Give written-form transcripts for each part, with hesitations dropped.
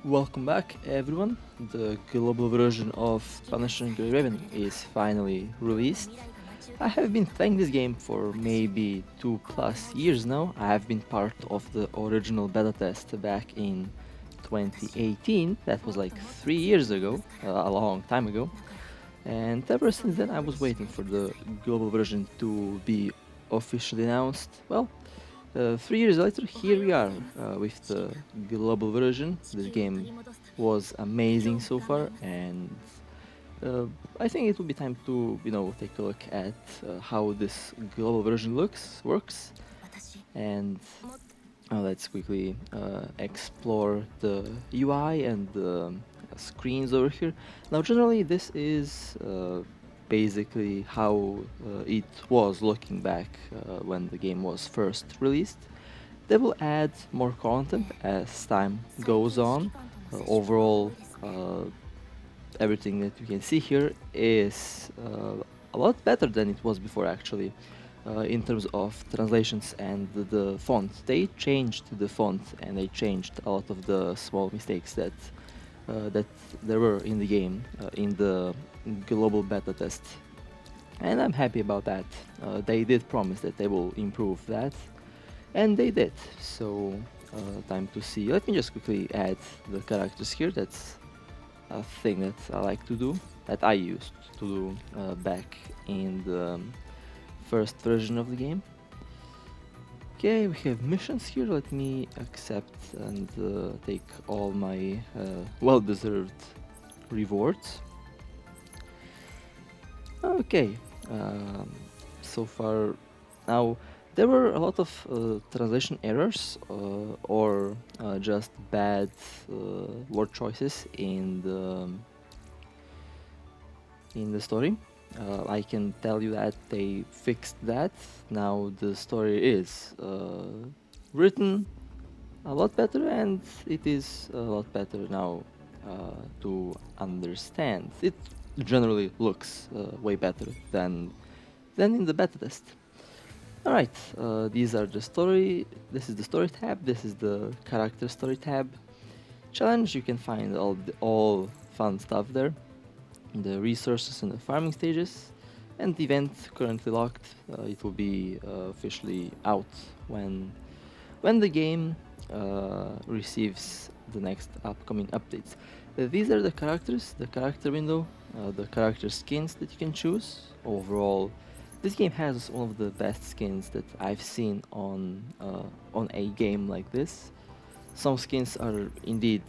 Welcome back, everyone. The global version of Punishing the Raven is finally released. I have been playing this game for maybe 2+ years now. I have been part of the original beta test back in 2018. That was like 3 years ago, a long time ago. And ever since then, I was waiting for the global version to be officially announced. Well, 3 years later, here we are with the global version. This game was amazing so far, and uh, I think it will be time to take a look at how this global version works, and let's quickly explore the UI and the screens over here. Now, generally, this is basically how it was looking back when the game was first released. They will add more content as time goes on. Overall, uh, everything that you can see here is a lot better than it was before, actually, in terms of translations and the font. They changed the font and they changed a lot of the small mistakes that there were in the game in the global beta test, and I'm happy about that. They did promise that they will improve that, and they did. So time to see. Let me just quickly add the characters here. That's a thing that I like to do, that I used to do back in the first version of the game. Okay, we have missions here. Let me accept and take all my well-deserved rewards. Okay, so far now there were a lot of translation errors or just bad word choices in the story. I can tell you that they fixed that. Now the story is written a lot better, and it is a lot better now to understand. It generally looks way better than in the beta test. All right, these are the story. This is the story tab. This is the character story tab. Challenge, you can find all fun stuff there. The resources and the farming stages, and the event currently locked. It will be officially out when the game receives the next upcoming updates. These are the characters, the character window, the character skins that you can choose. Overall, this game has one of the best skins that I've seen on a game like this. Some skins are indeed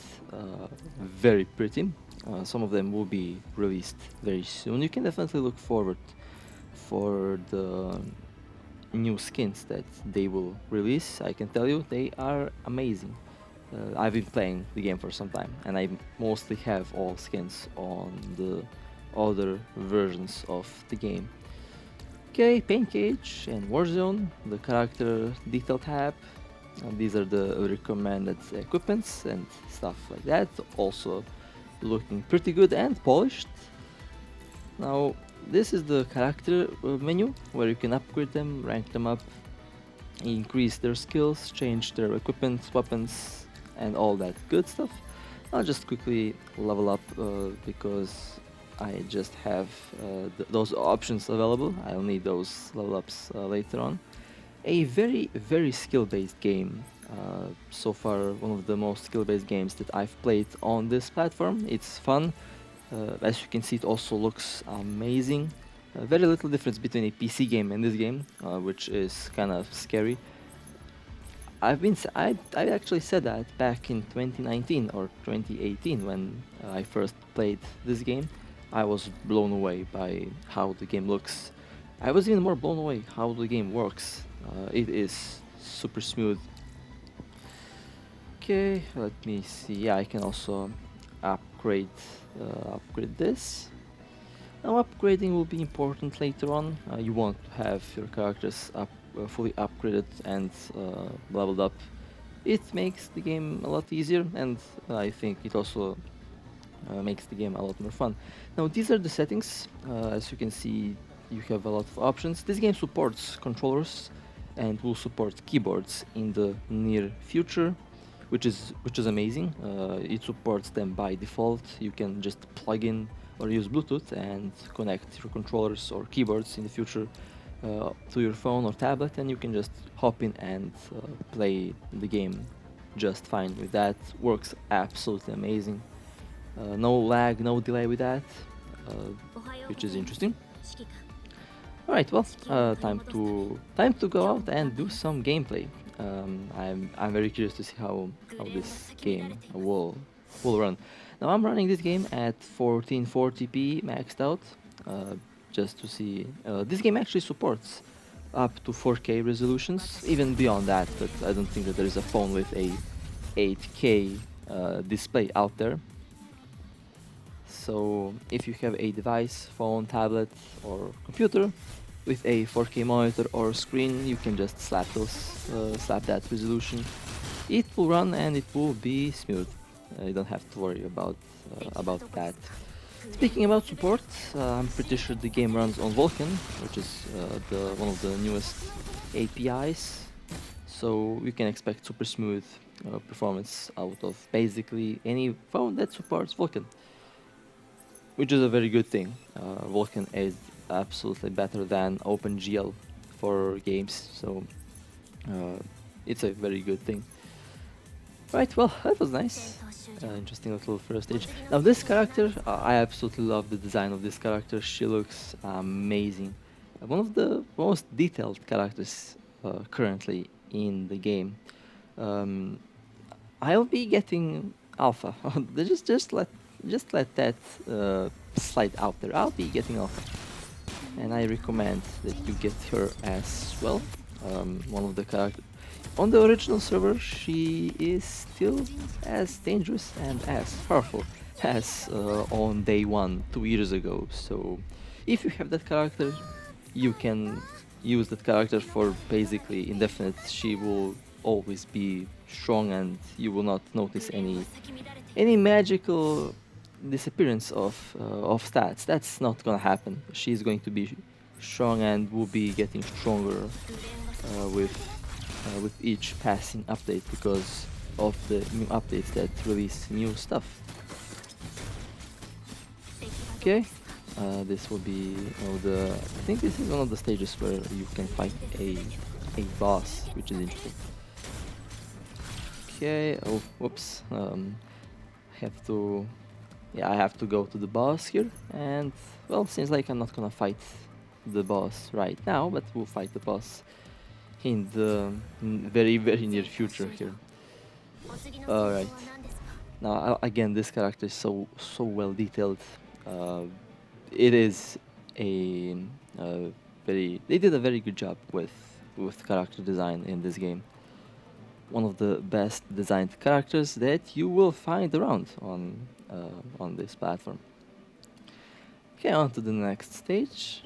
very pretty. Some of them will be released very soon. You can definitely look forward for the new skins that they will release. I can tell you they are amazing. I've been playing the game for some time, and I mostly have all skins on the other versions of the game. Okay, Paint Cage and Warzone, the character detail tab. These are the recommended equipments and stuff like that. Also looking pretty good and polished. Now, this is the character menu where you can upgrade them, rank them up, increase their skills, change their equipment, weapons, and all that good stuff. I'll just quickly level up because I just have those options available. I'll need those level ups later on. A very skill-based game. So far, one of the most skill-based games that I've played on this platform. It's fun. As you can see, it also looks amazing. Very little difference between a PC game and this game, which is kind of scary. I actually said that back in 2019 or 2018 when I first played this game. I was blown away by how the game looks. I was even more blown away how the game works. It is super smooth. Okay, let me see. Yeah, I can also upgrade upgrade this. Now, upgrading will be important later on. You want to have your characters fully upgraded and leveled up. It makes the game a lot easier, and I think it also makes the game a lot more fun. Now, these are the settings. As you can see, you have a lot of options. This game supports controllers and will support keyboards in the near future. which is amazing. It supports them by default. You can just plug in or use Bluetooth and connect your controllers or keyboards in the future to your phone or tablet, and you can just hop in and play the game just fine with that. Works absolutely amazing. No lag, no delay with that, which is interesting. All right, well, time to go out and do some gameplay. I'm very curious to see how this game will run. Now I'm running this game at 1440p maxed out, just to see. This game actually supports up to 4K resolutions, even beyond that. But I don't think that there is a phone with a 8K display out there. So if you have a device, phone, tablet, or computer with a 4K monitor or screen, you can just slap that resolution. It will run and it will be smooth. You don't have to worry about that. Speaking about support, I'm pretty sure the game runs on Vulkan, which is one of the newest APIs. So you can expect super smooth performance out of basically any phone that supports Vulkan, which is a very good thing. Vulkan is absolutely better than OpenGL for games, so it's a very good thing. Right, well, that was nice. Interesting little first stage. Now this character, I absolutely love the design of this character. She looks amazing. One of the most detailed characters currently in the game. I'll be getting alpha. just let that slide out there. I'll be getting alpha, and I recommend that you get her as well. One of the characters on the original server, she is still as dangerous and as powerful as on day one 2 years ago. So if you have that character, you can use that character for basically indefinite. She will always be strong, and you will not notice any magical disappearance of stats. That's not gonna happen. She's going to be strong and will be getting stronger with each passing update because of the new updates that release new stuff. Okay, this will be I think this is one of the stages where you can fight a boss, which is interesting. Okay, oh, whoops. I have to go to the boss here, and well, seems like I'm not gonna fight the boss right now, but we'll fight the boss in the very near future here. Alright. Now again, this character is so well detailed. It is they did a very good job with character design in this game. One of the best designed characters that you will find around on this platform. Okay, on to the next stage.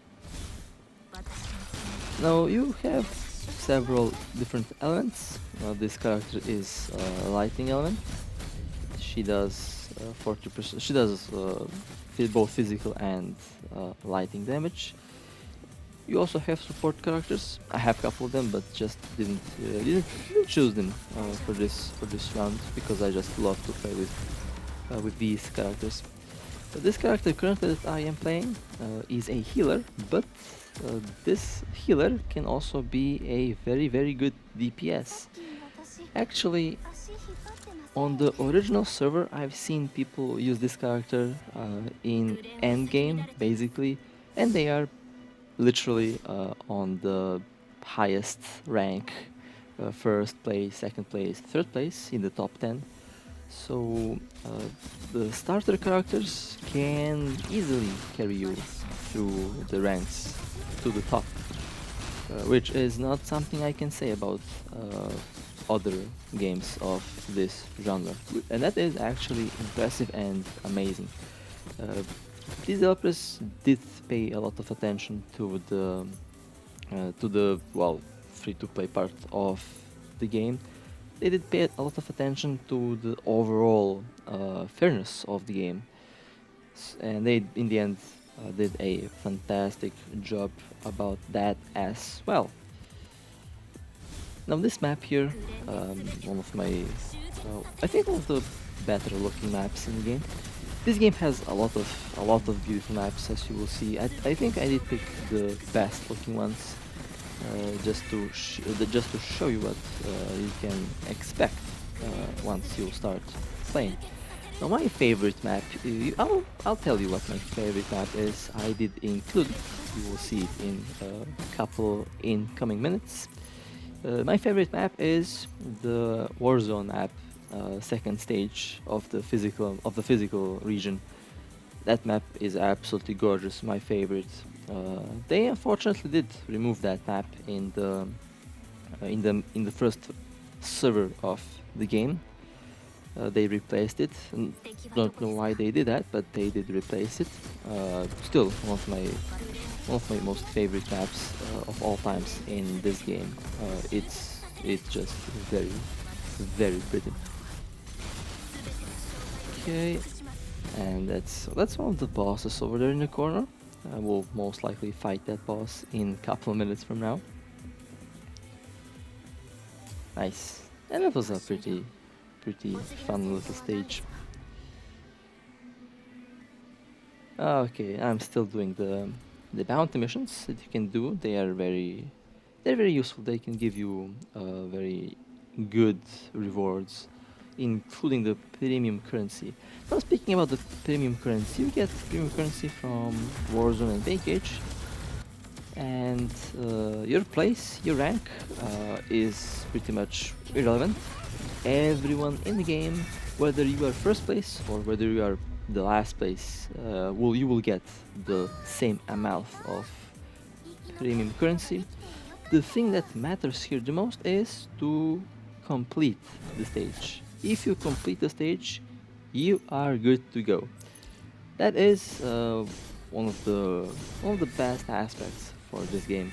Now you have several different elements. This character is a lightning element. She does 40%. She does both physical and lightning damage. You also have support characters. I have a couple of them, but just didn't choose them for this round because I just love to play with these characters. This character currently that I am playing is a healer, but this healer can also be a very good DPS. Actually, on the original server, I've seen people use this character in endgame, basically, and they are literally on the highest rank, first place, second place, third place in the top 10. So the starter characters can easily carry you through the ranks to the top, which is not something I can say about other games of this genre, and that is actually impressive and amazing. These developers did pay a lot of attention to the well, free-to-play part of the game. They did pay a lot of attention to the overall fairness of the game, and they, in the end, did a fantastic job about that as well. Now this map here, one of my, I think one of the better looking maps in the game. This game has a lot of beautiful maps, as you will see. I think I did pick the best looking ones, just to show you what you can expect once you start playing. Now my favorite map, I'll tell you what my favorite map is. I did include it. You will see it in a couple incoming minutes. My favorite map is the Warzone map, second stage of the physical region. That map is absolutely gorgeous. My favorite. They unfortunately did remove that map in the first server of the game. They replaced it. Don't know why they did that, but they did replace it. Still one of my most favorite maps of all times in this game. It's just very very pretty. Okay, and that's one of the bosses over there in the corner. I will most likely fight that boss in a couple of minutes from now. Nice, and that was a pretty fun little stage. Okay, I'm still doing the bounty missions that you can do. They're very useful. They can give you very good rewards, including the premium currency. Now speaking about the premium currency, you get premium currency from Warzone and Backage, and your place, your rank, is pretty much irrelevant. Everyone in the game, whether you are first place or whether you are the last place, you will get the same amount of premium currency. The thing that matters here the most is to complete the stage. If you complete the stage, you are good to go. That is one of the best aspects for this game.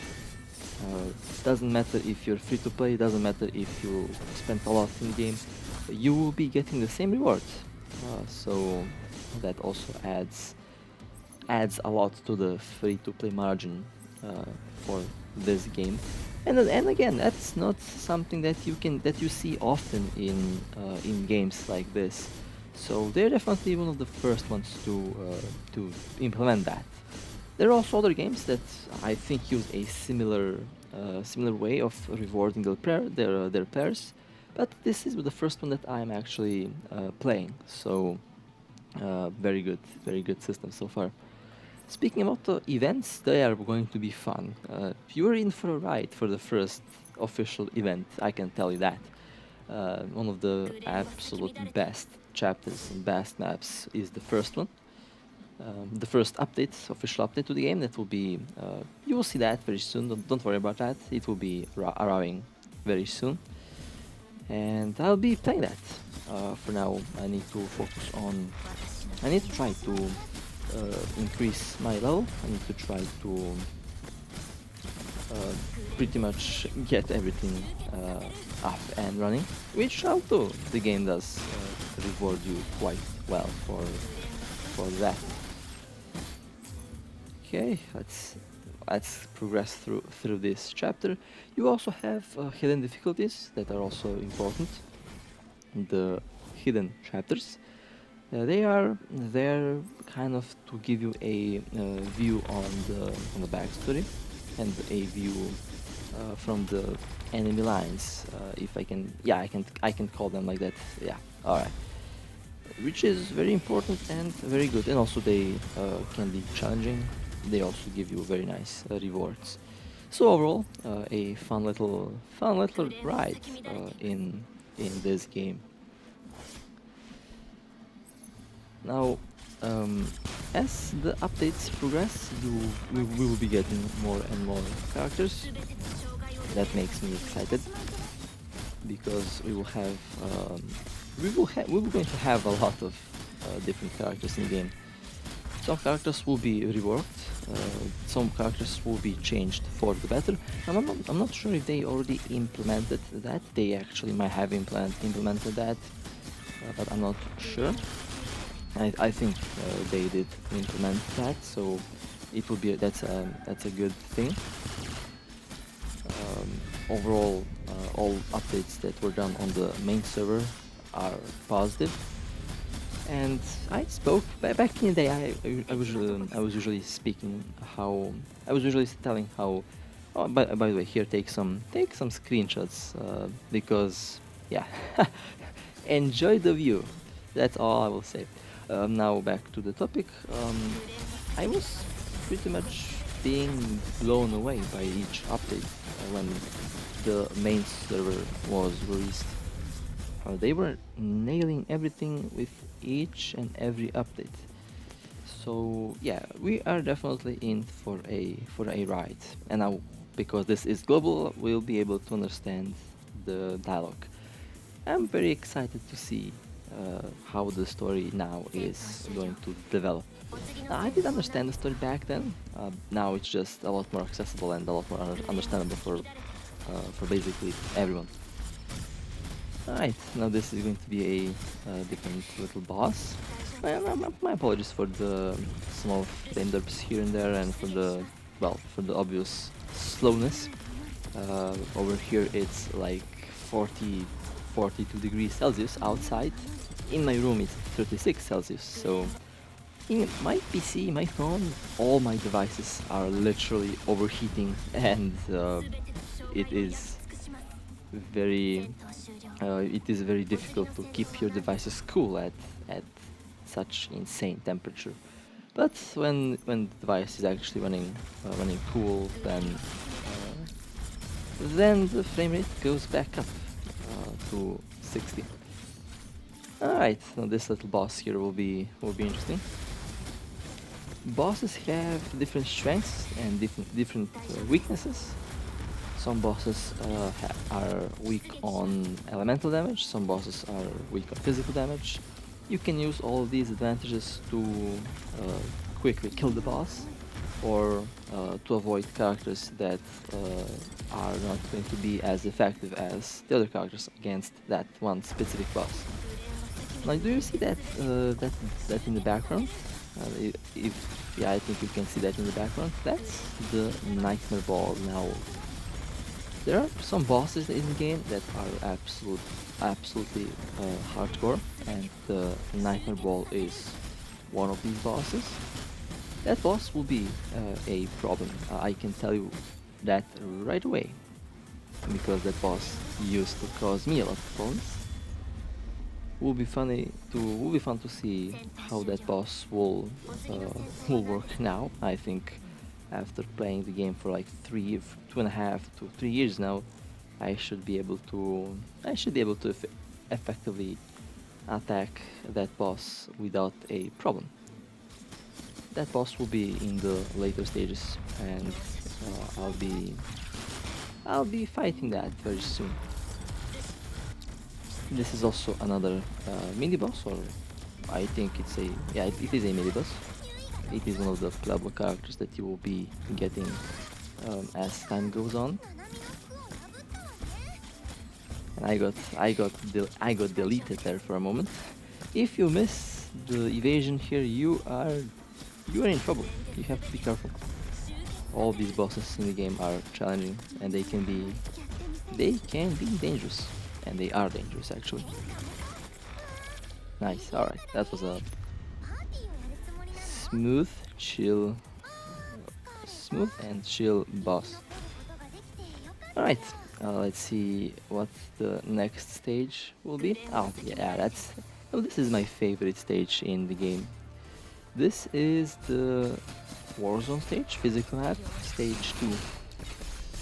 Doesn't matter if you're free to play, doesn't matter if you spent a lot in the game, you will be getting the same reward. So that also adds a lot to the free to play margin for this game. And again, that's not something that you see often in games like this. So they're definitely one of the first ones to implement that. There are also other games that I think use a similar way of rewarding their players, but this is the first one that I'm actually playing. So very good system so far. Speaking about the events, they are going to be fun. You're in for a ride for the first official event, I can tell you that. One of the absolute best chapters and best maps is the first one. The first update, official update to the game, that will be, you will see that very soon, don't worry about that, it will be arriving very soon. And I'll be playing that. For now, I need to try to increase my level. I need to try to pretty much get everything up and running, which I'll do. The game does reward you quite well for that. Okay, let's progress through this chapter. You also have hidden difficulties that are also important. The hidden chapters. They are there kind of to give you a view on the backstory and a view from the enemy lines. If I can, yeah, I can call them like that. Yeah, all right. Which is very important and very good, and also they can be challenging. They also give you very nice rewards. So overall, a fun little ride in this game. Now, as the updates progress, we will be getting more and more characters. That makes me excited because we will going to have a lot of different characters in the game. Some characters will be reworked, some characters will be changed for the better. I'm not sure if they already implemented that. They actually might have implemented that, but I'm not sure. I think they did implement that, so it will be that's a good thing. Overall, all updates that were done on the main server are positive. And I spoke back in the day. I was usually speaking how I was usually telling how. Oh, by the way, here take some screenshots because yeah, enjoy the view. That's all I will say. Now back to the topic. I was pretty much being blown away by each update when the main server was released. They were nailing everything with each and every update. So yeah, we are definitely in for a ride. And now, because this is global, we'll be able to understand the dialogue. I'm very excited to see how the story now is going to develop. I did understand the story back then. Now it's just a lot more accessible and a lot more understandable for basically everyone. Alright, now this is going to be a different little boss. My apologies for the small flame derps here and there and for the, well, for the obvious slowness. Over here it's like 42 degrees Celsius outside. In my room it's 36 Celsius, so in my PC, my phone, all my devices are literally overheating and it is very difficult to keep your devices cool at such insane temperature. But when the device is actually running cool, then the frame rate goes back up to 60. All right, now this little boss here will be interesting. Bosses have different strengths and different weaknesses. Some bosses are weak on elemental damage, some bosses are weak on physical damage. You can use all of these advantages to quickly kill the boss, or to avoid characters that are not going to be as effective as the other characters against that one specific boss. Now, do you see that that in the background? I think you can see that in the background. That's the nightmare ball. Now, there are some bosses in the game that are absolutely hardcore, and the nightmare ball is one of these bosses. That boss will be a problem. I can tell you that right away, because that boss used to cause me a lot of problems. Will be fun to see how that boss will work now. I think after playing the game for like 2.5 to 3 years now, I should be able to effectively attack that boss without a problem. That boss will be in the later stages, and I'll be fighting that very soon. This is also another mini boss, or I think it is a mini boss. It is one of the playable characters that you will be getting as time goes on. And I got deleted there for a moment. If you miss the evasion here, you are in trouble. You have to be careful. All these bosses in the game are challenging, and they can be dangerous. And they are dangerous, actually. Nice, alright, that was a smooth and chill boss. Alright, let's see what the next stage will be. Oh, yeah, this is my favorite stage in the game. This is the Warzone stage, physical map, stage 2.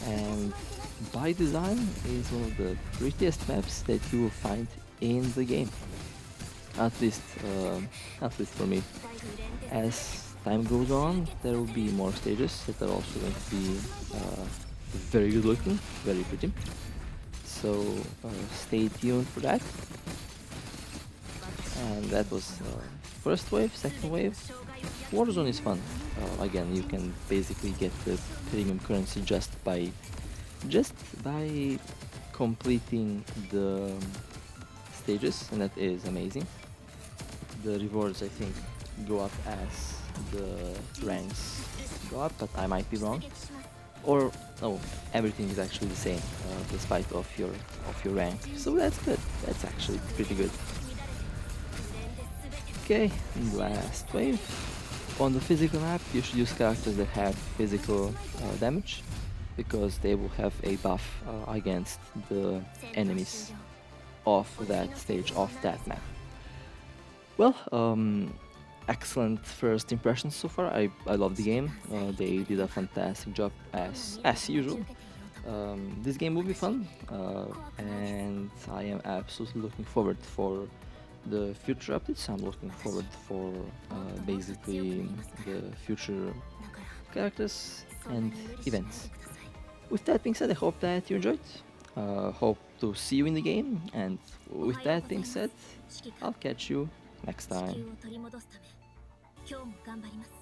And by design is one of the prettiest maps that you will find in the game. At least for me. As time goes on, there will be more stages that are also going to be very good looking, very pretty. So stay tuned for that. And that was first wave, second wave. Warzone is fun. Again, you can basically get the premium currency just by completing the stages, and that is amazing. The rewards, I think, go up as the ranks go up, but I might be wrong. Or no, everything is actually the same, despite of your rank. So that's good. That's actually pretty good. Okay, last wave. On the physical map, you should use characters that have physical damage, because they will have a buff against the enemies of that stage, of that map. Well, excellent first impressions so far. I love the game. They did a fantastic job as usual. This game will be fun, and I am absolutely looking forward for the future updates. I'm looking forward for basically the future characters and events. With that being said, I hope that you enjoyed. Hope to see you in the game, and with that being said, I'll catch you next time. 地球を取り戻すため今日も頑張ります